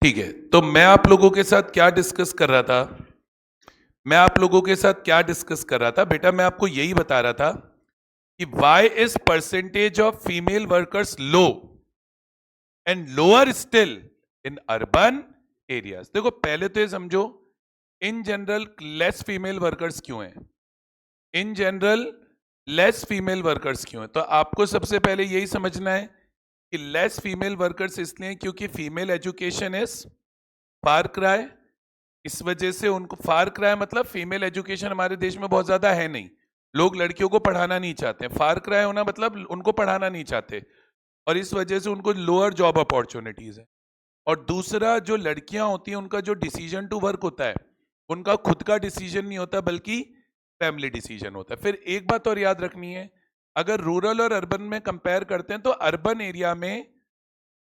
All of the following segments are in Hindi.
ठीक है, तो मैं आप लोगों के साथ क्या डिस्कस कर रहा था? बेटा मैं आपको यही बता रहा था कि why is percentage of female workers low and lower still in urban areas. देखो पहले तो ये समझो, in general less female workers क्यों हैं? In general less female workers क्यों हैं? तो आपको सबसे पहले यही समझना है कि लेस फीमेल वर्कर्स इसलिए क्योंकि female education is far cry. इस वजह से उनको फार क्राई मतलब फीमेल एजुकेशन हमारे देश में बहुत ज्यादा है नहीं, लोग लड़कियों को पढ़ाना नहीं चाहते। फार क्राई होना मतलब उनको पढ़ाना नहीं चाहते, और इस वजह से उनको लोअर जॉब अपॉर्चुनिटीज है। और दूसरा, जो लड़कियां होती हैं उनका जो डिसीजन टू वर्क होता है, उनका खुद का डिसीजन नहीं होता बल्कि फैमिली डिसीजन होता है। फिर एक बात और याद रखनी है, अगर रूरल और अर्बन में कंपेयर करते हैं तो अर्बन एरिया में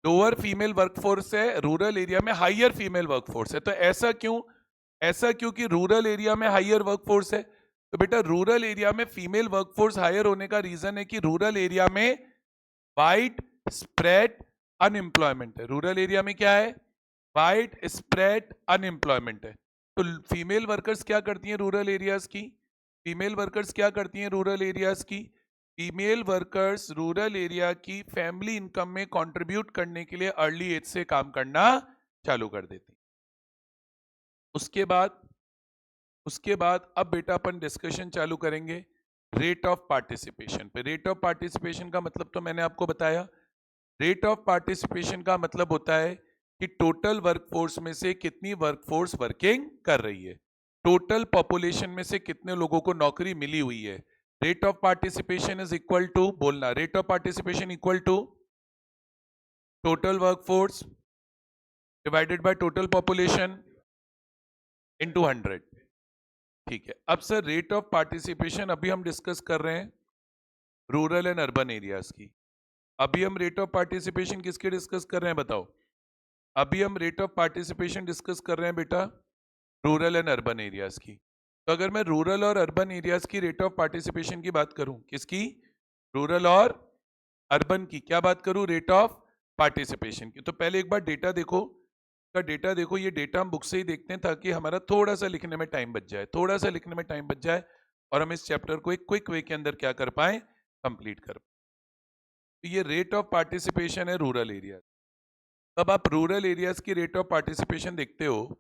लोअर फीमेल वर्कफोर्स है, रूरल एरिया में हायर फीमेल वर्कफोर्स है। तो ऐसा क्यों कि रूरल एरिया में हायर वर्कफोर्स है? तो बेटा रूरल एरिया में फीमेल वर्कफोर्स हायर होने का रीजन है कि रूरल एरिया में वाइड स्प्रेड अनएम्प्लॉयमेंट है। रूरल एरिया में क्या है? वाइड स्प्रेड अनएम्प्लॉयमेंट है। तो फीमेल वर्कर्स क्या करती हैं रूरल एरियाज की? फीमेल वर्कर्स क्या करती हैं रूरल एरियाज की? फीमेल वर्कर्स रूरल एरिया की फैमिली इनकम में कंट्रीब्यूट करने के लिए अर्ली एज से काम करना चालू कर देती। उसके बाद अब बेटा अपन डिस्कशन चालू करेंगे रेट ऑफ पार्टिसिपेशन पे। रेट ऑफ पार्टिसिपेशन का मतलब तो मैंने आपको बताया। रेट ऑफ पार्टिसिपेशन का मतलब होता है कि टोटल वर्कफोर्स में से कितनी वर्कफोर्स वर्किंग कर रही है, टोटल पॉपुलेशन में से कितने लोगों को नौकरी मिली हुई है। Rate of participation is equal to, बोलना, rate of participation equal to total workforce divided by total population into 100। ठीक है, अब सर रेट ऑफ पार्टिसिपेशन अभी हम डिस्कस कर रहे हैं रूरल एंड अर्बन एरियाज की। अभी हम रेट ऑफ पार्टिसिपेशन किसके डिस्कस कर रहे हैं बताओ? अभी हम रेट ऑफ पार्टिसिपेशन डिस्कस कर रहे हैं बेटा रूरल एंड अर्बन एरियाज की। तो अगर मैं रूरल और अर्बन एरियाज की रेट ऑफ पार्टिसिपेशन की बात करूं, किसकी? रूरल और अर्बन की क्या बात करूं? रेट ऑफ पार्टिसिपेशन की। तो पहले एक बार डेटा देखो, का डेटा देखो। ये डेटा हम बुक से ही देखते हैं ताकि हमारा थोड़ा सा लिखने में टाइम बच जाए, और हम इस चैप्टर को एक क्विक वे के अंदर क्या कर पाए, कंप्लीट कर पाए। तो ये रेट ऑफ पार्टिसिपेशन है रूरल एरिया। तब आप रूरल एरियाज की रेट ऑफ पार्टिसिपेशन देखते हो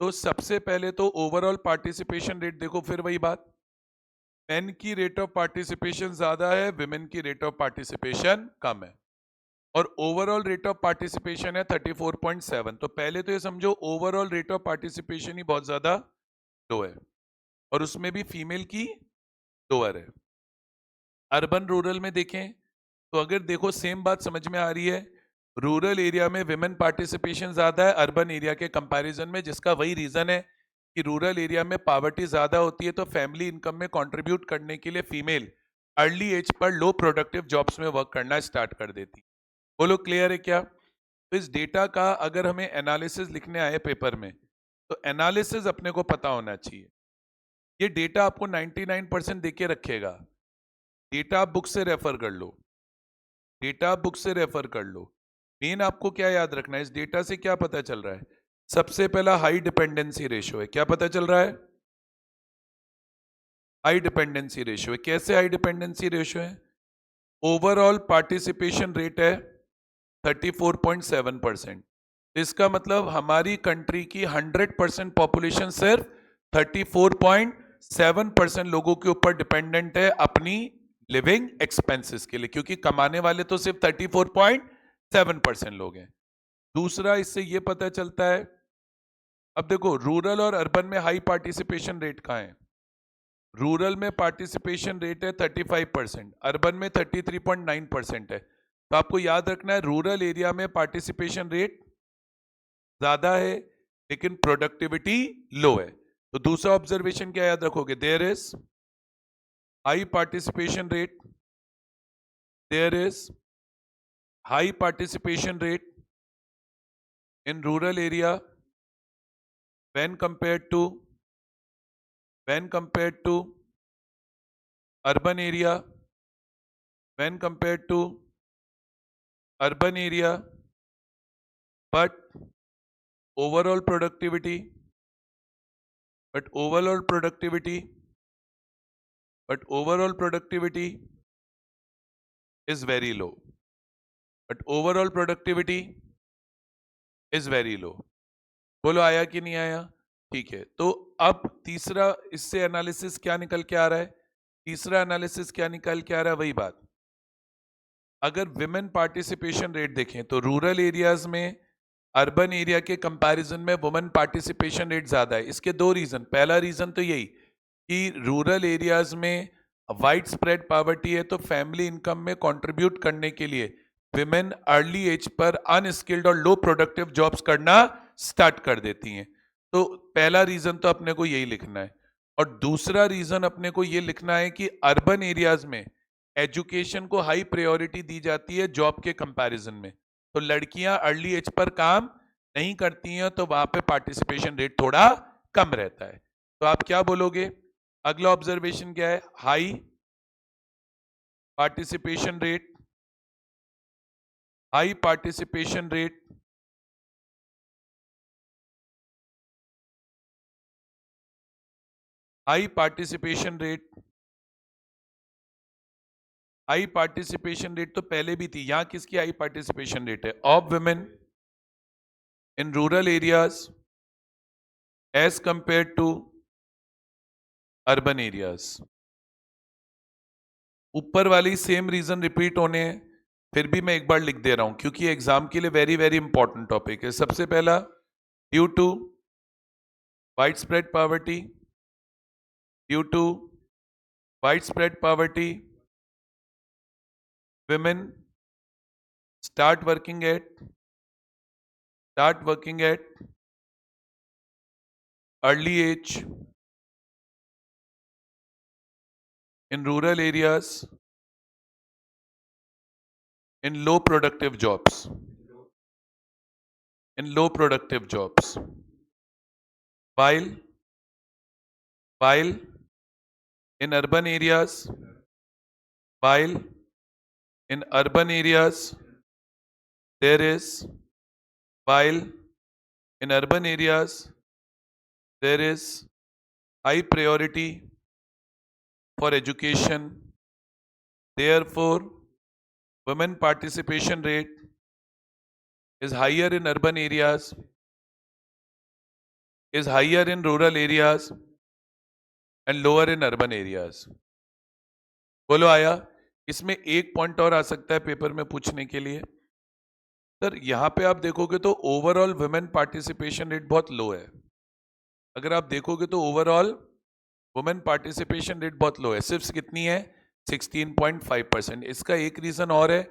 तो सबसे पहले तो ओवरऑल पार्टिसिपेशन रेट देखो। फिर वही बात, मेन की रेट ऑफ पार्टिसिपेशन ज्यादा है, विमेन की रेट ऑफ पार्टिसिपेशन कम है, और ओवरऑल रेट ऑफ पार्टिसिपेशन है 34.7। तो पहले तो ये समझो ओवरऑल रेट ऑफ पार्टिसिपेशन ही बहुत ज्यादा लो है, और उसमें भी फीमेल की लोअर है। अर्बन रूरल में देखें तो अगर देखो सेम बात समझ में आ रही है, रूरल एरिया में विमेन पार्टिसिपेशन ज्यादा है अर्बन एरिया के कंपैरिजन में, जिसका वही रीजन है कि रूरल एरिया में पॉवर्टी ज्यादा होती है, तो फैमिली इनकम में कंट्रीब्यूट करने के लिए फीमेल अर्ली एज पर लो प्रोडक्टिव जॉब्स में वर्क करना स्टार्ट कर देती। बोलो क्लियर है क्या? तो इस डेटा का अगर हमें एनालिसिस लिखने आए पेपर में तो एनालिसिस अपने को पता होना चाहिए। ये डेटा आपको 99% देके रखेगा। डेटा आप बुक से रेफर कर लो, मेन आपको क्या याद रखना है, इस डेटा से क्या पता चल रहा है? सबसे पहला हाई डिपेंडेंसी रेशियो है। क्या पता चल रहा है? हाई डिपेंडेंसी रेशियो है। कैसे हाई डिपेंडेंसी रेशियो है? ओवरऑल पार्टिसिपेशन रेट है 34.7%। इसका मतलब हमारी कंट्री की 100% पॉपुलेशन सिर्फ 34.7% लोगों के ऊपर डिपेंडेंट है अपनी लिविंग एक्सपेंसेस के लिए, क्योंकि कमाने वाले तो सिर्फ 34.7% लोग हैं। दूसरा, इससे यह पता चलता है, अब देखो रूरल और अर्बन में हाई पार्टिसिपेशन रेट कहां है? रूरल में पार्टिसिपेशन रेट है 35%, अर्बन में 33.9% है। तो आपको याद रखना है रूरल एरिया में पार्टिसिपेशन रेट ज्यादा है लेकिन प्रोडक्टिविटी लो है। तो दूसरा ऑब्जर्वेशन क्या याद रखोगे? There is high participation rate, there is high participation rate in rural area when compared to urban area, when compared to urban area, but overall productivity, but overall productivity is very low. But overall productivity is very low. बोलो आया कि नहीं आया? ठीक है, तो अब तीसरा इससे एनालिसिस क्या निकल के आ रहा है? तीसरा एनालिसिस क्या निकल के आ रहा है? वही बात, अगर विमेन पार्टिसिपेशन रेट देखें तो रूरल एरियाज में अर्बन एरिया के कंपैरिजन में वुमेन पार्टिसिपेशन रेट ज्यादा है। इसके दो रीजन, पहला रीजन तो यही कि रूरल एरियाज में वाइड स्प्रेड पॉवर्टी है, तो फैमिली इनकम में कंट्रीब्यूट करने के लिए विमेन अर्ली एज पर अनस्किल्ड और लो प्रोडक्टिव जॉब्स करना स्टार्ट कर देती हैं। तो पहला रीजन तो अपने को यही लिखना है, और दूसरा रीजन अपने को ये लिखना है कि अर्बन एरियाज में एजुकेशन को हाई प्रायोरिटी दी जाती है जॉब के कंपैरिजन में, तो लड़कियां अर्ली एज पर काम नहीं करती हैं, तो वहां पे पार्टिसिपेशन रेट थोड़ा कम रहता है। तो आप क्या बोलोगे? अगला ऑब्जर्वेशन क्या है? High participation rate, high participation rate high participation rate high participation rate तो पहले भी थी। यहां किसकी हाई पार्टिसिपेशन रेट है? Of women in rural areas as compare to urban areas. ऊपर वाली सेम रीजन रिपीट होने हैं, फिर भी मैं एक बार लिख दे रहा हूं क्योंकि एग्जाम के लिए वेरी वेरी इंपॉर्टेंट टॉपिक है। सबसे पहला, due to wide spread poverty, due to wide spread poverty women start working at early age in rural areas in low productive jobs, while in urban areas there is high priority for education, therefore women participation rate is higher in urban areas, is higher in rural areas and lower in urban areas. बोलो आया? इसमें एक पॉइंट और आ सकता है पेपर में पूछने के लिए। सर यहां पे आप देखोगे तो ओवरऑल वुमेन पार्टिसिपेशन रेट बहुत लो है। अगर आप देखोगे तो ओवरऑल वुमेन पार्टिसिपेशन रेट बहुत लो है, सिर्फ कितनी है? 16.5%। इसका एक रीजन और है,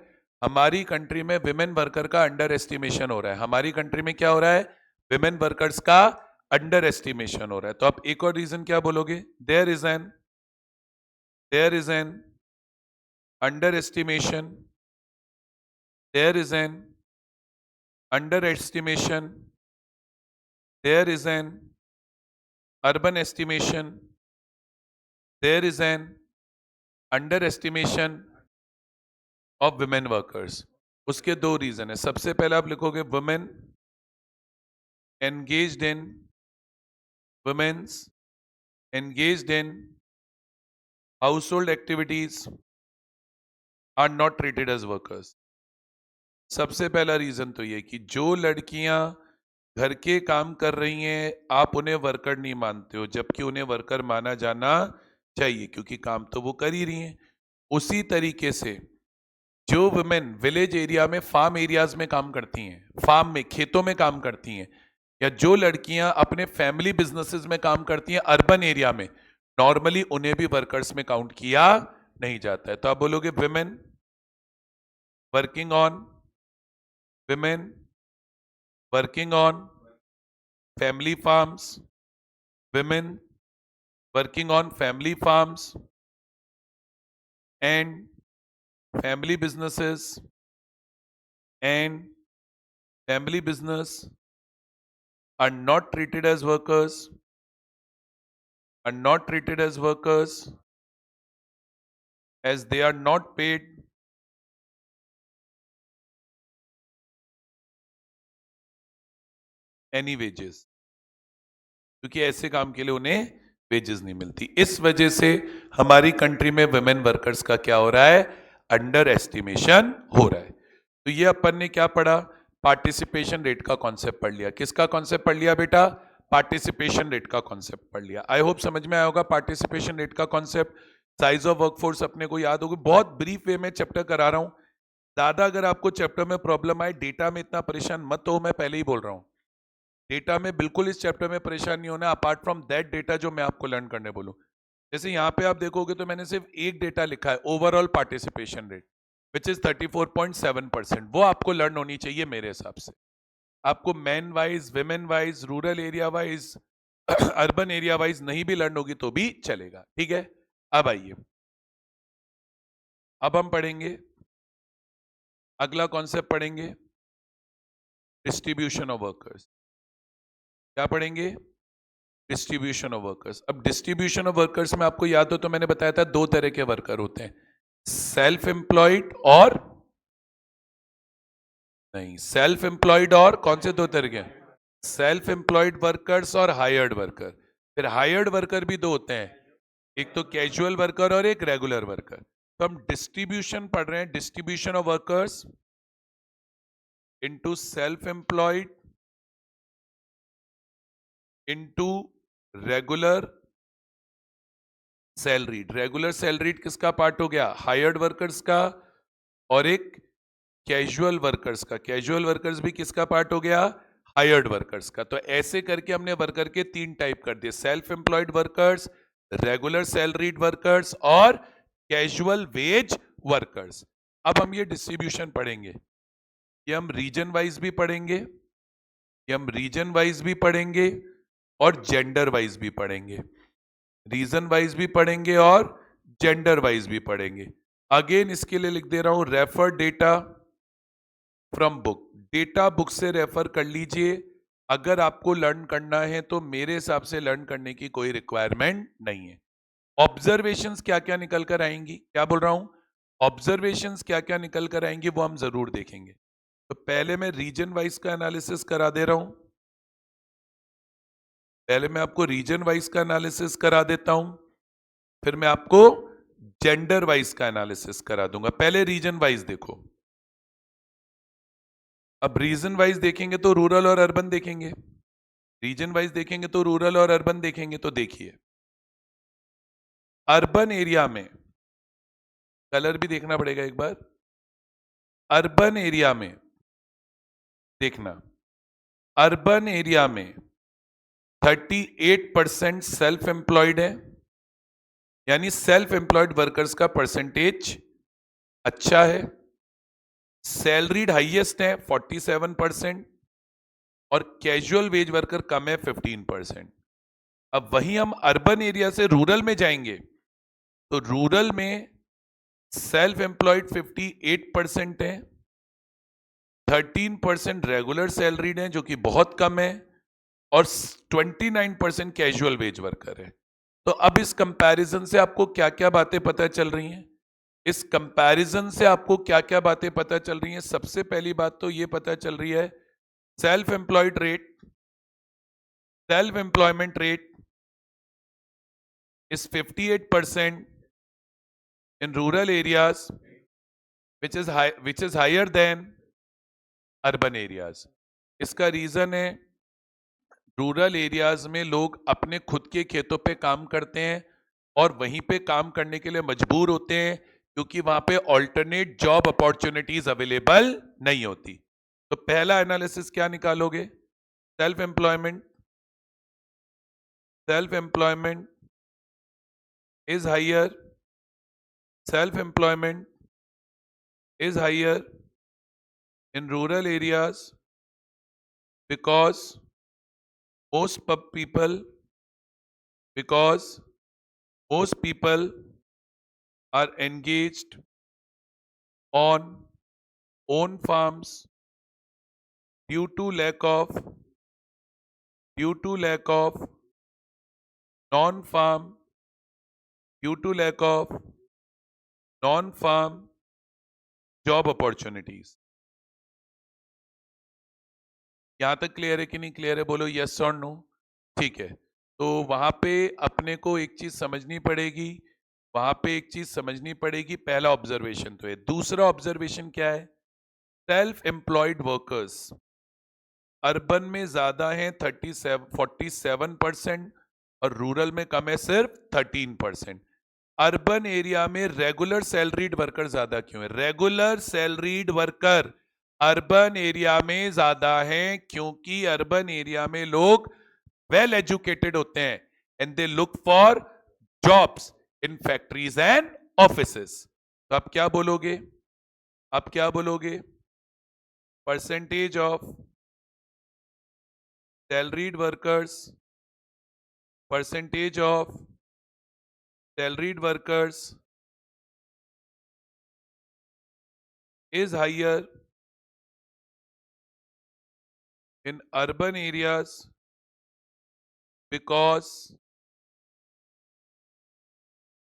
हमारी कंट्री में विमेन वर्कर का अंडर एस्टिमेशन हो रहा है। हमारी कंट्री में क्या हो रहा है? विमेन वर्कर्स का अंडर एस्टिमेशन हो रहा है। तो आप एक और रीजन क्या बोलोगे? There is an underestimation, there is an underestimation, there is an urban estimation, there is an underestimation of women workers। उसके दो रीजन है। सबसे पहले आप लिखोगे women engaged in women's engaged in household activities are not treated as workers। सबसे पहला रीजन तो ये कि जो लड़कियां घर के काम कर रही हैं आप उन्हें वर्कर नहीं मानते हो, जबकि उन्हें वर्कर माना जाना चाहिए क्योंकि काम तो वो कर ही रही हैं। उसी तरीके से जो वुमेन विलेज एरिया में फार्म एरियाज में काम करती हैं, फार्म में खेतों में काम करती हैं, या जो लड़कियां अपने फैमिली बिजनेसेस में काम करती हैं अर्बन एरिया में, नॉर्मली उन्हें भी वर्कर्स में काउंट किया नहीं जाता है। तो आप बोलोगे women working on family farms, women working on family farms and family businesses are not treated as workers, as they are not paid any wages, क्योंकि ऐसे काम के लिए उन्हें वेजेस नहीं मिलती। इस वजह से हमारी कंट्री में वुमेन वर्कर्स का क्या हो रहा है, अंडर एस्टिमेशन हो रहा है। तो ये अपन ने क्या पढ़ा, पार्टिसिपेशन रेट का कॉन्सेप्ट पढ़ लिया। किसका कॉन्सेप्ट पढ़ लिया बेटा, पार्टिसिपेशन रेट का कॉन्सेप्ट पढ़ लिया। आई होप समझ में आया होगा पार्टिसिपेशन रेट का कॉन्सेप्ट। साइज ऑफ वर्कफोर्स अपने को याद होगी, बहुत ब्रीफ वे में चैप्टर करा रहा हूं। ज्यादा अगर आपको चैप्टर में प्रॉब्लम आए, डेटा में इतना परेशान मत हो, मैं पहले ही बोल रहा हूं। डेटा में बिल्कुल इस चैप्टर में परेशान नहीं होना, अपार्ट फ्रॉम दैट डेटा जो मैं आपको लर्न करने बोलूं। जैसे यहाँ पे आप देखोगे तो मैंने सिर्फ एक डेटा लिखा है, overall participation rate which is 34.7%। वो आपको लर्न होनी चाहिए मेरे हिसाब से। आपको man wise, women wise, rural area wise, urban area wise नहीं भी लर्न होगी तो भी चलेगा, ठीक है। अब आइए, अब हम पढ़ेंगे अगला कॉन्सेप्ट, पढ़ेंगे डिस्ट्रीब्यूशन ऑफ वर्कर्स। क्या पढ़ेंगे, डिस्ट्रीब्यूशन ऑफ वर्कर्स। अब डिस्ट्रीब्यूशन ऑफ वर्कर्स में आपको याद हो तो मैंने बताया था दो तरह के वर्कर होते हैं, सेल्फ एम्प्लॉयड और नहीं, सेल्फ एम्प्लॉयड और कौन से दो तरह के, सेल्फ एम्प्लॉयड वर्कर्स और हायर्ड वर्कर। फिर हायर्ड वर्कर भी दो होते हैं, एक तो कैजुअल वर्कर और एक रेगुलर वर्कर। तो हम डिस्ट्रीब्यूशन पढ़ रहे हैं, distribution of workers into self employed into regular salaried. Regular salaried किसका पार्ट हो गया, हायर्ड वर्कर्स का, और एक कैजुअल वर्कर्स का। कैजुअल वर्कर्स भी किसका पार्ट हो गया, हायर्ड वर्कर्स का। तो ऐसे करके हमने वर्कर के तीन टाइप कर दिए, self employed workers, regular salaried workers और कैजुअल वेज वर्कर्स। अब हम ये डिस्ट्रीब्यूशन पढ़ेंगे, ये हम रीजन वाइज भी पढ़ेंगे, ये हम रीजन वाइज भी पढ़ेंगे और जेंडर वाइज भी पढ़ेंगे। रीजन वाइज भी पढ़ेंगे और जेंडर वाइज भी पढ़ेंगे। अगेन इसके लिए लिख दे रहा हूं, refer data from book. Data book से रेफर कर लीजिए। अगर आपको लर्न करना है तो मेरे हिसाब से लर्न करने की कोई रिक्वायरमेंट नहीं है। ऑब्जर्वेशंस क्या क्या निकल कर आएंगी, क्या बोल रहा हूं, ऑब्जर्वेशंस क्या क्या निकल कर आएंगी वो हम जरूर देखेंगे। तो पहले मैं रीजन वाइज का एनालिसिस करा दे रहा हूं, पहले मैं आपको रीजन वाइज का एनालिसिस करा देता हूं, फिर मैं आपको जेंडर वाइज का एनालिसिस करा दूंगा। पहले रीजन वाइज देखो। अब रीजन वाइज देखेंगे तो रूरल और अर्बन देखेंगे, रीजन वाइज देखेंगे तो रूरल और अर्बन देखेंगे। तो देखिए, अर्बन एरिया में, कलर भी देखना पड़ेगा एक बार, अर्बन एरिया में देखना, अर्बन एरिया में 38% सेल्फ एम्प्लॉयड है, यानी सेल्फ एम्प्लॉयड वर्कर्स का परसेंटेज अच्छा है। सैलरीड हाईएस्ट है 47% और कैजुअल वेज वर्कर कम है 15%। अब वहीं हम अर्बन एरिया से रूरल में जाएंगे तो रूरल में सेल्फ एम्प्लॉयड 58% है, 13% रेगुलर सैलरीड है जो कि बहुत कम है, और 29% कैजुअल वेज वर्कर है। तो अब इस कंपैरिजन से आपको क्या क्या बातें पता चल रही हैं, इस कंपैरिजन से आपको क्या क्या बातें पता चल रही हैं। सबसे पहली बात तो ये पता चल रही है, self employed rate, self employment rate is 58% in rural areas, which is higher than urban areas. इसका रीजन है, रूरल एरियाज में लोग अपने खुद के खेतों पे काम करते हैं और वहीं पे काम करने के लिए मजबूर होते हैं क्योंकि वहां पे ऑल्टरनेट जॉब अपॉर्चुनिटीज अवेलेबल नहीं होती। तो पहला एनालिसिस क्या निकालोगे, self employment, self employment is higher, self-employment is higher in rural areas because most people are engaged on own farms due to lack of non-farm job opportunities. यहां तक क्लियर है कि नहीं क्लियर है? बोलो यस और नो। ठीक है, तो वहां पे अपने को एक चीज समझनी पड़ेगी, वहां पे एक चीज समझनी पड़ेगी। पहला ऑब्जर्वेशन तो है, दूसरा ऑब्जर्वेशन क्या है? सेल्फ एम्प्लॉयड वर्कर्स अर्बन में ज्यादा हैं 47% और रूरल में कम है सिर्फ 13%। अर्बन एरिया में रेगुलर सैलरीड वर्कर ज्यादा क्यों है? Regular salaried worker urban area में ज्यादा हैं क्योंकि अर्बन एरिया में लोग वेल एजुकेटेड होते हैं and they look for jobs in factories and offices. तो आप क्या बोलोगे? आप क्या बोलोगे? Percentage of salaried workers, percentage of salaried workers is higher in urban areas because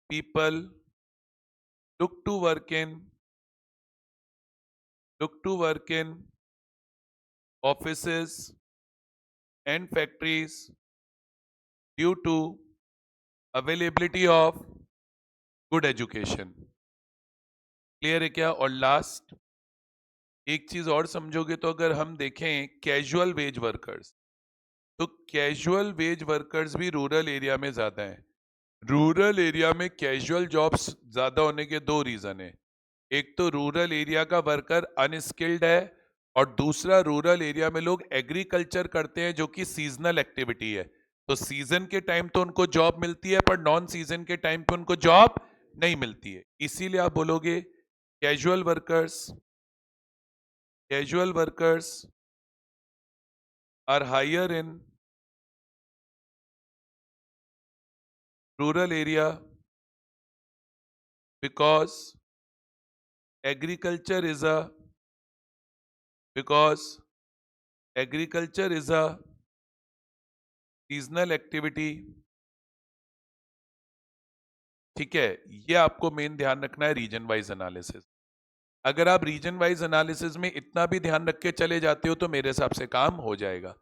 people look to work in offices and factories due to availability of good education। Clear है क्या? और लास्ट एक चीज और समझोगे तो अगर हम देखें कैजुअल वेज वर्कर्स, तो कैजुअल वेज वर्कर्स भी रूरल एरिया में ज्यादा हैं। रूरल एरिया में कैजुअल जॉब्स ज्यादा होने के दो रीजन है। एक तो रूरल एरिया का वर्कर अनस्किल्ड है और दूसरा रूरल एरिया में लोग एग्रीकल्चर करते हैं जो कि सीजनल एक्टिविटी है। तो सीजन के टाइम तो उनको जॉब मिलती है पर नॉन सीजन के टाइम पे उनको जॉब नहीं मिलती है। इसीलिए आप बोलोगे casual workers are higher in rural area because agriculture is a because agriculture is a seasonal activity। ठीक है, ये आपको मेन ध्यान रखना है रीजन वाइज एनालिसिस। अगर आप रीजन वाइज एनालिसिस में इतना भी ध्यान रख के चले जाते हो तो मेरे हिसाब से काम हो जाएगा।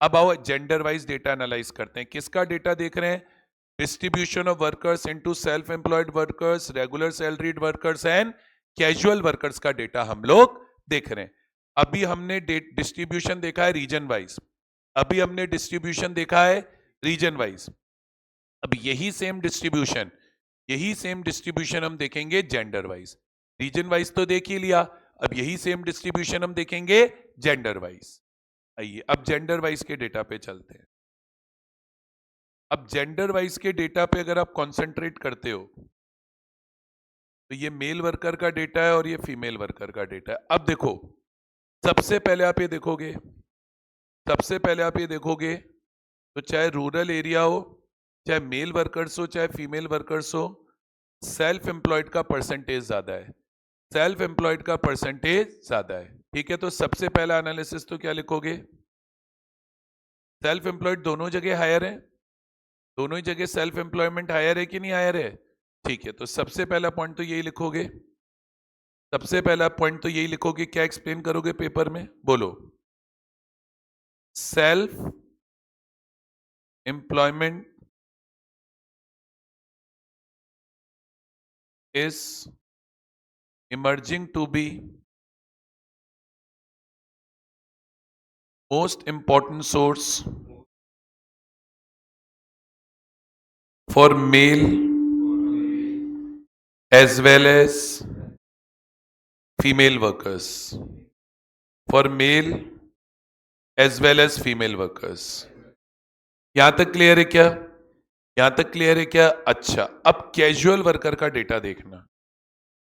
अब आओ जेंडर वाइज डेटा एनालाइज करते हैं। किसका डेटा देख रहे हैं? Distribution of workers into self employed workers, regular salaried workers and casual workers का डेटा हम लोग देख रहे हैं। अभी हमने डिस्ट्रीब्यूशन देखा है रीजन वाइज, अभी हमने डिस्ट्रीब्यूशन देखा है रीजन वाइज। अब यही सेम डिस्ट्रीब्यूशन हम देखेंगे जेंडर वाइज। रीजन वाइज तो देख ही लिया, अब यही सेम डिस्ट्रीब्यूशन हम देखेंगे जेंडर वाइज। आइए अब जेंडर वाइज के डेटा पे चलते हैं। अब जेंडर वाइज के डेटा पे अगर आप कंसंट्रेट करते हो तो ये मेल वर्कर का डेटा है और ये फीमेल वर्कर का डेटा है। अब देखो, सबसे पहले आप ये देखोगे तो चाहे रूरल एरिया हो, चाहे मेल वर्कर्स हो, चाहे फीमेल वर्कर्स हो, सेल्फ एम्प्लॉयड का परसेंटेज ज्यादा है। ठीक है, तो सबसे पहला एनालिसिस तो क्या लिखोगे? सेल्फ एम्प्लॉयड दोनों जगह हायर है, दोनों ही जगह सेल्फ एम्प्लॉयमेंट हायर है कि नहीं हायर है? ठीक है, तो सबसे पहला पॉइंट तो यही लिखोगे। क्या एक्सप्लेन करोगे पेपर में? बोलो। Self employment is emerging to be most important source for male as well as female workers, यहां तक क्लियर है क्या? अच्छा, अब कैजुअल वर्कर का डेटा देखना।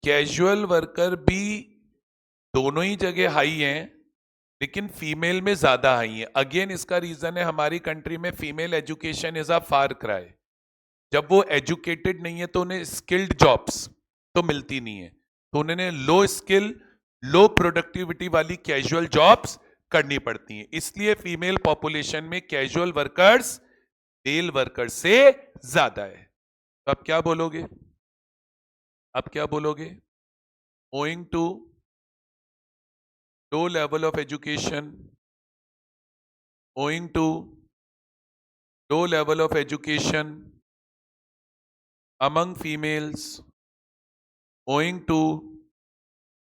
कैजुअल वर्कर भी दोनों ही जगह हाई हैं लेकिन फीमेल में ज्यादा हाई है। अगेन इसका रीजन है हमारी कंट्री में female education is a far cry. जब वो एजुकेटेड नहीं है तो उन्हें स्किल्ड जॉब्स तो मिलती नहीं है, तो उन्हें लो स्किल लो प्रोडक्टिविटी वाली कैजुअल जॉब्स करनी पड़ती हैं। इसलिए फीमेल पॉपुलेशन में कैजुअल वर्कर्स मेल वर्कर से ज्यादा है। तो आप क्या बोलोगे? Owing to low level of education owing to low level of education among females, owing to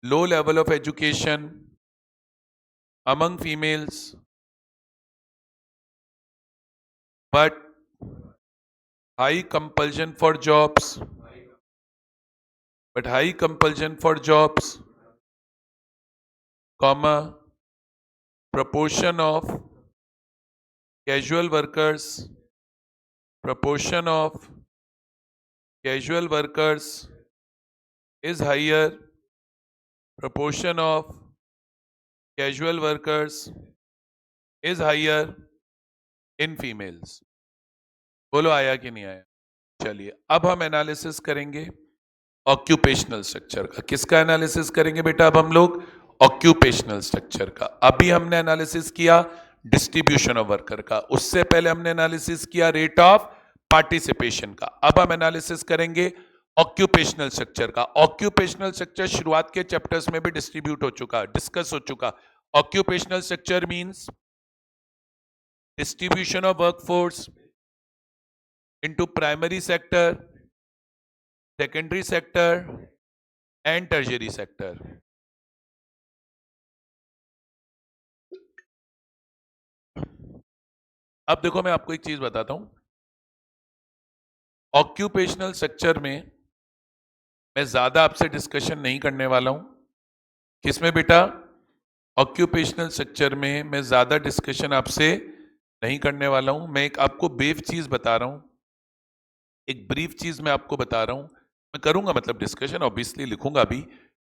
low level of education among females, but high compulsion for jobs, comma, proportion of casual workers is higher, proportion of casual workers is higher in females. बोलो आया कि नहीं आया? चलिए अब हम एनालिसिस करेंगे ऑक्यूपेशनल स्ट्रक्चर का। किसका एनालिसिस करेंगे बेटा अब हम लोग? ऑक्यूपेशनल स्ट्रक्चर का। अभी हमने एनालिसिस किया डिस्ट्रीब्यूशन ऑफ वर्कर का, उससे पहले हमने एनालिसिस किया रेट ऑफ पार्टिसिपेशन का। अब हम एनालिसिस करेंगे ऑक्यूपेशनल स्ट्रक्चर का। ऑक्यूपेशनल स्ट्रक्चर शुरुआत के चैप्टर्स में भी डिस्ट्रीब्यूट हो चुका, डिस्कस हो चुका। Occupational structure means distribution of workforce into primary sector, secondary sector and tertiary sector. अब देखो मैं आपको एक चीज बताता हूं, ऑक्यूपेशनल स्ट्रक्चर में मैं ज्यादा आपसे डिस्कशन नहीं करने वाला हूं। किसमें बेटा? ऑक्यूपेशनल स्ट्रक्चर में मैं ज्यादा डिस्कशन आपसे नहीं करने वाला हूं। मैं एक आपको ब्रीफ चीज बता रहा हूं, एक ब्रीफ चीज मैं आपको बता रहा हूं। मैं करूंगा मतलब डिस्कशन ऑब्वियसली लिखूंगा भी,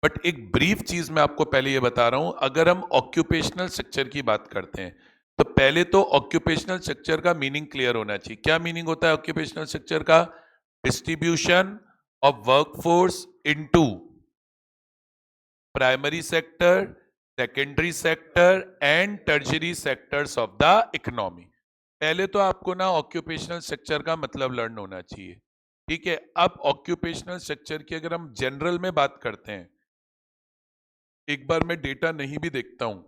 बट एक ब्रीफ चीज मैं आपको पहले ये बता रहा हूं। अगर हम ऑक्यूपेशनल स्ट्रक्चर की बात करते हैं तो पहले तो ऑक्यूपेशनल स्ट्रक्चर का मीनिंग क्लियर होना चाहिए। क्या मीनिंग होता है ऑक्यूपेशनल स्ट्रक्चर का? Distribution of workforce into primary sector, secondary sector and tertiary sectors of the economy. पहले तो आपको ना ऑक्यूपेशनल स्ट्रक्चर का मतलब लर्न होना चाहिए, ठीक है। अब ऑक्यूपेशनल स्ट्रक्चर की अगर हम जनरल में बात करते हैं, एक बार मैं डेटा नहीं भी देखता हूं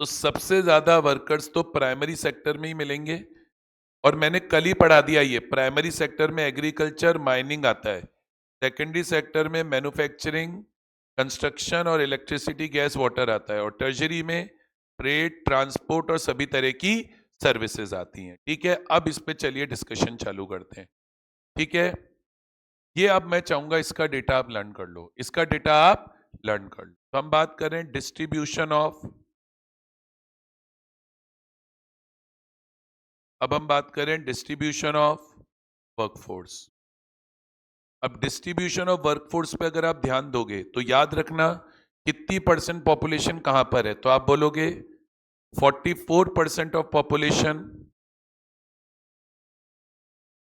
तो सबसे ज्यादा वर्कर्स तो प्राइमरी सेक्टर में ही मिलेंगे। और मैंने कल ही पढ़ा दिया, ये प्राइमरी सेक्टर में एग्रीकल्चर माइनिंग आता है, सेकेंडरी सेक्टर में मैन्युफैक्चरिंग कंस्ट्रक्शन और इलेक्ट्रिसिटी गैस वाटर आता है, और टर्शरी में ट्रेड ट्रांसपोर्ट और सभी तरह की सर्विसेज आती हैं, ठीक है। अब इस पे चलिए डिस्कशन चालू करते हैं, ठीक है। ये अब मैं चाहूंगा इसका डेटा आप लर्न कर लो, इसका डेटा आप लर्न कर लो। तो हम बात करें डिस्ट्रीब्यूशन ऑफ, अब हम बात करें डिस्ट्रीब्यूशन ऑफ वर्कफोर्स। अब डिस्ट्रीब्यूशन ऑफ वर्कफोर्स पे अगर आप ध्यान दोगे तो याद रखना कितनी परसेंट पॉपुलेशन कहां पर है, तो आप बोलोगे 44% of population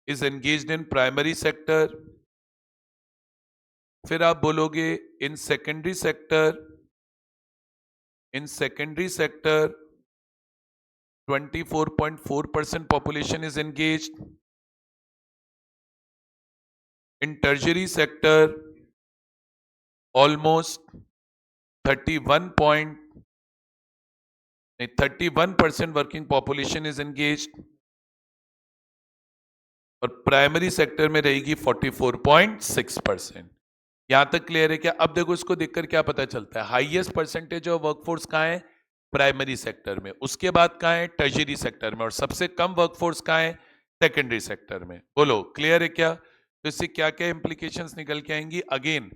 is engaged in primary sector. फिर आप बोलोगे in secondary sector, 24.4% population is engaged. In tertiary sector, almost 31% working population is engaged, और प्राइमरी सेक्टर में रहेगी 44.6%। यहां तक क्लियर है क्या? अब देखो इसको देखकर क्या पता चलता है, हाईएस्ट परसेंटेज ऑफ वर्कफोर्स कहां है? प्राइमरी सेक्टर में। उसके बाद कहां है? टर्शियरी सेक्टर में। और सबसे कम वर्कफोर्स कहां है? सेकेंडरी सेक्टर में। बोलो क्लियर है क्या? तो इससे क्या क्या इंप्लीकेशंस निकल के आएंगी? Again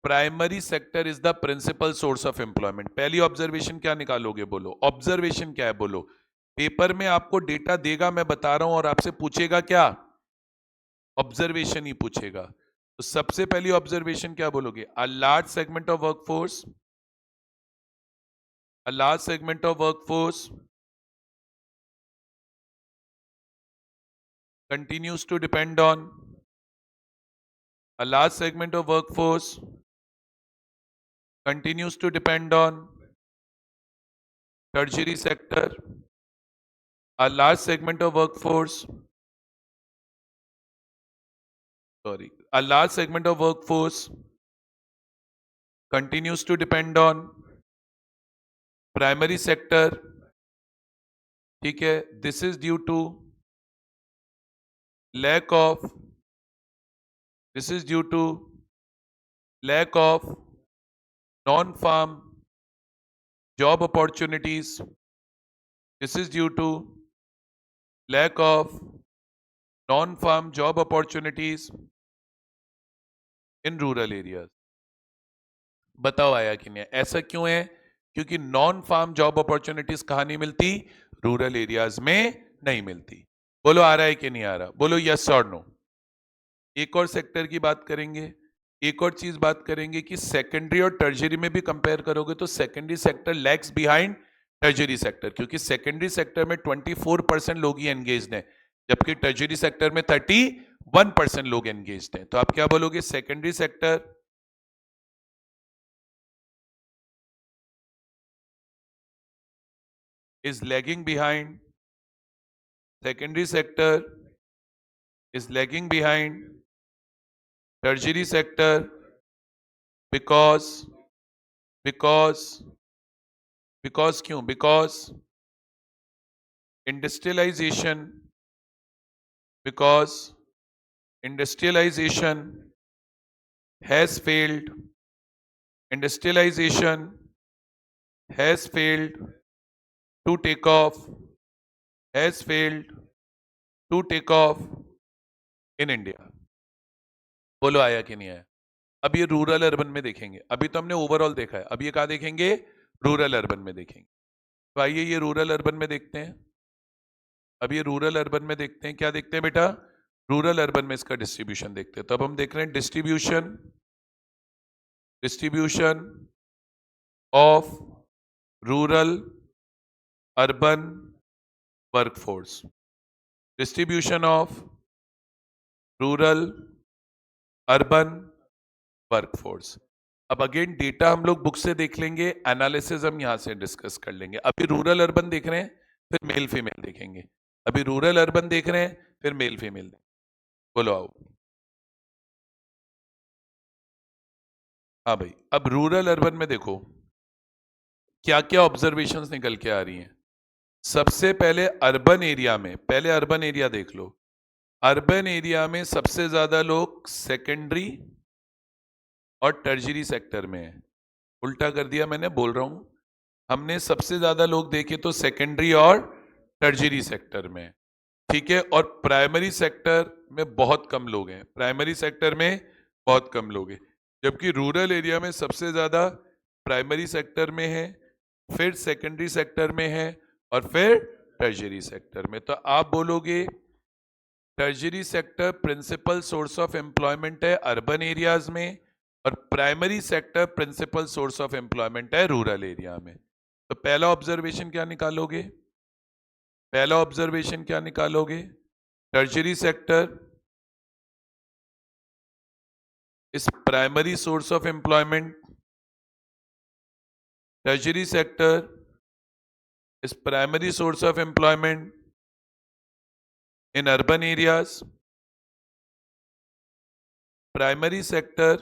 primary sector is the principal source of employment. पहली ऑब्जर्वेशन क्या निकालोगे? बोलो ऑब्जर्वेशन क्या है? बोलो पेपर में आपको डेटा देगा, मैं बता रहा हूं, और आपसे पूछेगा क्या? ऑब्जर्वेशन ही पूछेगा। तो सबसे पहली ऑब्जर्वेशन क्या बोलोगे? A large segment of workforce, a large segment of workforce continues to depend on, a large segment of workforce continues to depend on tertiary sector. A large segment of workforce, a large segment of workforce continues to depend on primary sector, ठीक है, this is due to lack of, this is due to lack of non farm job opportunities, this is due to lack of non farm job opportunities in rural areas. बताओ आया कि नहीं? ऐसा क्यों है? क्योंकि नॉन फार्म जॉब अपॉर्चुनिटीज कहां नहीं मिलती? रूरल एरियाज में नहीं मिलती। बोलो आ रहा है कि नहीं आ रहा? बोलो यस और नो। एक और सेक्टर की बात करेंगे, एक और चीज बात करेंगे कि सेकेंडरी और टर्जरी में भी कंपेयर करोगे तो secondary sector lags behind tertiary sector, क्योंकि सेकेंडरी सेक्टर में 24% लोग ही एंगेज्ड हैं, जबकि टर्जरी सेक्टर में 31% लोग एंगेज्ड हैं। तो आप क्या बोलोगे? Secondary sector is lagging behind, secondary sector is lagging behind tertiary sector because because क्यों? because industrialization because industrialization has failed, industrialization has failed to take off, has failed to take off in India। बोलो आया कि नहीं आया? अब ये रूरल अर्बन में देखेंगे, अभी तो हमने ओवरऑल देखा है, अब ये कहाँ देखेंगे? रूरल अर्बन में देखेंगे। तो आइए ये रूरल अर्बन में देखते हैं। अब ये रूरल अर्बन में देखते हैं, क्या देखते हैं बेटा? रूरल अर्बन में इसका डिस्ट्रीब्यूशन देखते हैं। तो अब हम देख रहे हैं distribution, distribution of rural urban workforce, distribution of rural urban workforce. अब अगेन डेटा हम लोग बुक से देख लेंगे, एनालिसिस हम यहां से डिस्कस कर लेंगे। अभी रूरल अर्बन देख रहे हैं, फिर मेल फीमेल देखेंगे। अभी रूरल अर्बन देख रहे हैं, फिर मेल फीमेल। बोलो आओ। हाँ भाई, अब रूरल अर्बन में देखो क्या क्या ऑब्जर्वेशंस निकल के आ रही हैं। सबसे पहले अर्बन एरिया में, पहले अर्बन एरिया देख लो। अर्बन एरिया में सबसे ज्यादा लोग सेकेंडरी और टर्जरी सेक्टर में है। उल्टा कर दिया मैंने, बोल रहा हूं। हमने सबसे ज्यादा लोग देखे तो सेकेंडरी और टर्जरी सेक्टर में, ठीक है। और प्राइमरी सेक्टर में बहुत कम लोग हैं, प्राइमरी सेक्टर में बहुत कम लोग हैं। जबकि रूरल एरिया में सबसे ज्यादा प्राइमरी सेक्टर में है, फिर सेकेंडरी सेक्टर में है, और फिर टर्जरी सेक्टर में। तो आप बोलोगे tertiary sector principal source of employment है अर्बन एरियाज में, और primary sector principal source of employment है रूरल एरिया में। तो पहला ऑब्जर्वेशन क्या निकालोगे? पहला ऑब्जर्वेशन क्या निकालोगे? टर्जरी sector is primary source of employment, टर्जरी sector is primary source of employment in urban areas, primary sector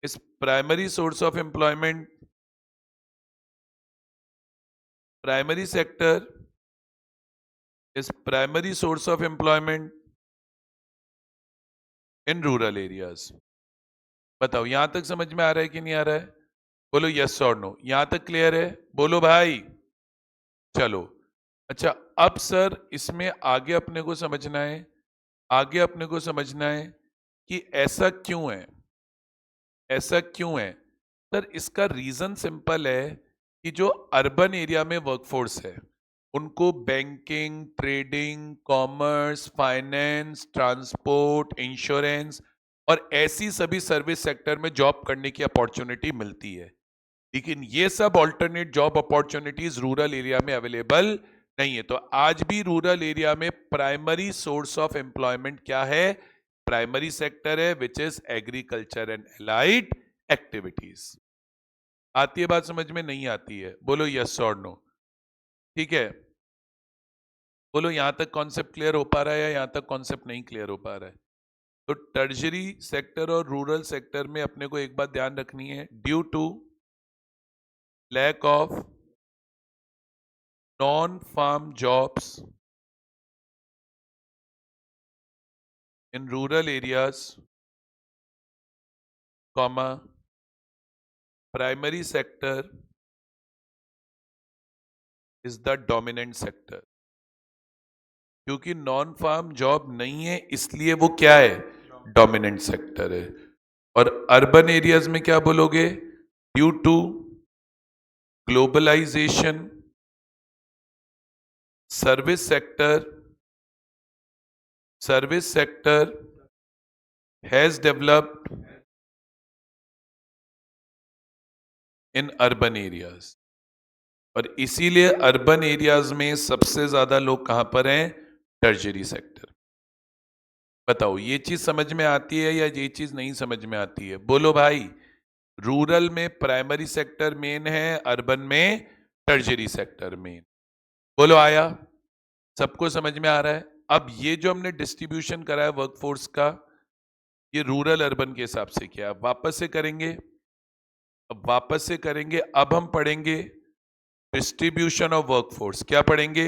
is primary source of employment, primary sector is primary source of employment in rural areas। बताओ यहां तक समझ में आ रहा है कि नहीं आ रहा है? बोलो यस और नो। यहां तक क्लियर है? बोलो भाई। चलो अच्छा, अब सर इसमें आगे अपने को समझना है, आगे अपने को समझना है कि ऐसा क्यों है, ऐसा क्यों है। सर इसका रीजन सिंपल है कि जो अर्बन एरिया में वर्कफोर्स है उनको banking, trading, commerce, finance, transport, insurance और ऐसी सभी सर्विस सेक्टर में जॉब करने की अपॉर्चुनिटी मिलती है। लेकिन ये सब alternate job opportunities rural area में अवेलेबल नहीं है। तो आज भी रूरल एरिया में प्राइमरी सोर्स ऑफ एम्प्लॉयमेंट क्या है? प्राइमरी सेक्टर है, which is agriculture and allied activities. आती है बात समझ में? नहीं आती है? बोलो यस और नो। ठीक है, बोलो यहां तक कॉन्सेप्ट क्लियर हो पा रहा है या यहां तक कॉन्सेप्ट नहीं क्लियर हो पा रहा है? तो टर्जरी सेक्टर और रूरल सेक्टर में अपने को एक बात ध्यान रखनी है, due to lack of non-farm jobs in rural areas, comma, primary sector is the dominant sector. क्योंकि नॉन फार्म जॉब नहीं है इसलिए वो क्या है, डोमिनेंट सेक्टर है. और अर्बन एरियाज में क्या बोलोगे, due to globalization service sector has developed in urban areas. और इसीलिए अर्बन एरियाज में सबसे ज्यादा लोग कहां पर हैं, टर्शरी सेक्टर. बताओ ये चीज समझ में आती है या ये चीज नहीं समझ में आती है, बोलो भाई. रूरल में प्राइमरी सेक्टर मेन है, अर्बन में टर्शरी सेक्टर मेन. बोलो आया, सबको समझ में आ रहा है. अब ये जो हमने डिस्ट्रीब्यूशन करा है वर्कफोर्स का, ये रूरल अर्बन के हिसाब से किया. वापस से करेंगे, अब हम पढ़ेंगे डिस्ट्रीब्यूशन ऑफ वर्कफोर्स. क्या पढ़ेंगे,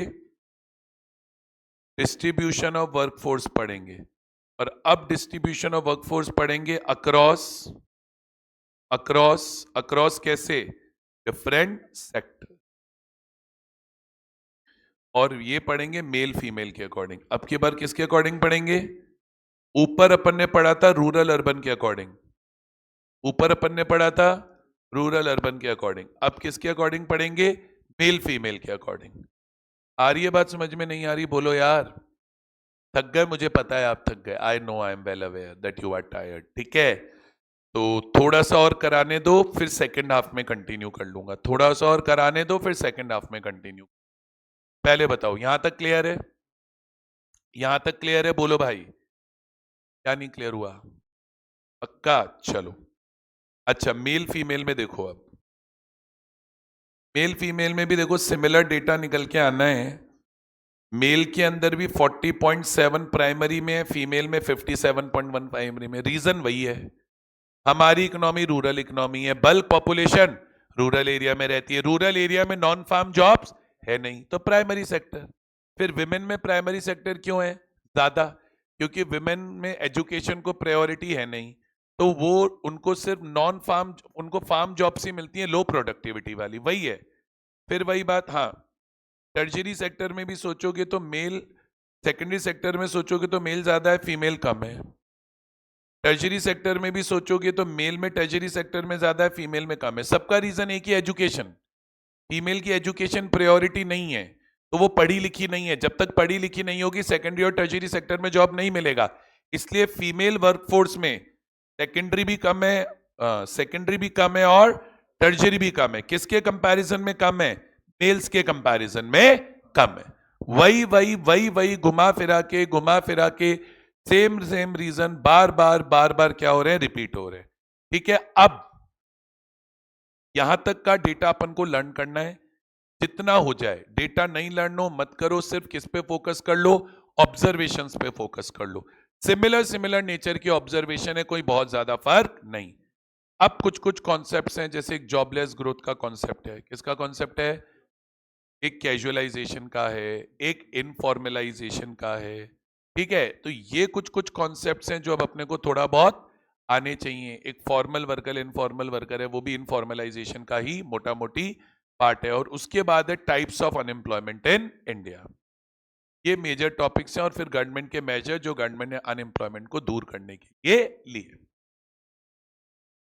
डिस्ट्रीब्यूशन ऑफ वर्कफोर्स पढ़ेंगे. और अब डिस्ट्रीब्यूशन ऑफ वर्कफोर्स पढ़ेंगे अक्रॉस कैसे, डिफरेंट सेक्टर. और ये पढ़ेंगे मेल फीमेल के अकॉर्डिंग. अब की बार किसके अकॉर्डिंग पढ़ेंगे, ऊपर अपन ने पढ़ा था रूरल अर्बन के अकॉर्डिंग, रूरल अर्बन के अकॉर्डिंग. अब किसके अकॉर्डिंग पढ़ेंगे, मेल फीमेल के अकॉर्डिंग. आ रही है बात समझ में, नहीं आ रही, बोलो यार. थक गए, मुझे पता है आप थक गए. I know, I am well aware that you are tired. ठीक है, तो थोड़ा सा और कराने दो, फिर सेकंड हाफ में कंटिन्यू कर लूंगा. थोड़ा सा और कराने दो, फिर सेकंड हाफ में कंटिन्यू. पहले बताओ यहां तक क्लियर है, यहां तक क्लियर है, बोलो भाई. क्या नहीं क्लियर हुआ, पक्का. चलो अच्छा, मेल फीमेल में देखो. अब मेल फीमेल में भी देखो सिमिलर डेटा निकल के आना है. मेल के अंदर भी 40.7 प्राइमरी में है, फीमेल में 57.1 प्राइमरी में. रीजन वही है, हमारी इकोनॉमी रूरल इकोनॉमी है, बल्क पॉपुलेशन रूरल एरिया में रहती है. रूरल एरिया में नॉन फार्म जॉब्स है नहीं, तो प्राइमरी सेक्टर. फिर विमेन में प्राइमरी सेक्टर क्यों है ज्यादा, क्योंकि विमेन में एजुकेशन को प्रायोरिटी है नहीं, तो वो उनको सिर्फ नॉन फार्म, उनको फार्म जॉब्स ही मिलती है लो प्रोडक्टिविटी वाली. वही है, फिर वही बात. हाँ, टर्शरी सेक्टर में भी सोचोगे तो मेल, सेकेंडरी सेक्टर में सोचोगे तो मेल ज्यादा है, फीमेल कम है. टर्शरी सेक्टर में भी सोचोगे तो मेल में टर्शरी सेक्टर में ज्यादा है, फीमेल में कम है. सबका रीजन एक ही, एजुकेशन. फीमेल की एजुकेशन प्रायोरिटी नहीं है, तो वो पढ़ी लिखी नहीं है. जब तक पढ़ी लिखी नहीं होगी सेकेंडरी और टर्शरी सेक्टर में जॉब नहीं मिलेगा. इसलिए फीमेल वर्कफोर्स में सेकेंडरी भी कम है, और टर्शरी भी कम है. किसके कंपैरिजन में कम है, मेल्स के कंपैरिजन में कम है. वही घुमा फिरा के सेम रीजन बार बार क्या हो रहे हैं, रिपीट हो रहे हैं. ठीक है, अब यहां तक का डेटा अपन को लर्न करना है, जितना हो जाए. डेटा नहीं लर्न हो मत करो, सिर्फ किस पे फोकस कर लो, ऑब्जर्वेशंस पे फोकस कर लो. सिमिलर नेचर की ऑब्जर्वेशन है, कोई बहुत ज्यादा फर्क नहीं. अब कुछ कॉन्सेप्ट्स हैं, जैसे एक जॉबलेस ग्रोथ का कॉन्सेप्ट है. किसका कॉन्सेप्ट है, एक कैजुअलाइजेशन का है, एक इनफॉर्मलाइजेशन का है. ठीक है, तो ये कुछ कॉन्सेप्ट्स हैं जो अब अपने को थोड़ा बहुत आने चाहिए. एक फॉर्मल वर्कर, इनफॉर्मल वर्कर है, वो भी इनफॉर्मलाइजेशन का ही मोटा मोटी पार्ट है. और उसके बाद है types of unemployment in India. ये मेजर टॉपिक्स हैं, और फिर गवर्नमेंट के मेजर जो गवर्नमेंट ने अनएम्प्लॉयमेंट को दूर करने के लिए लिए.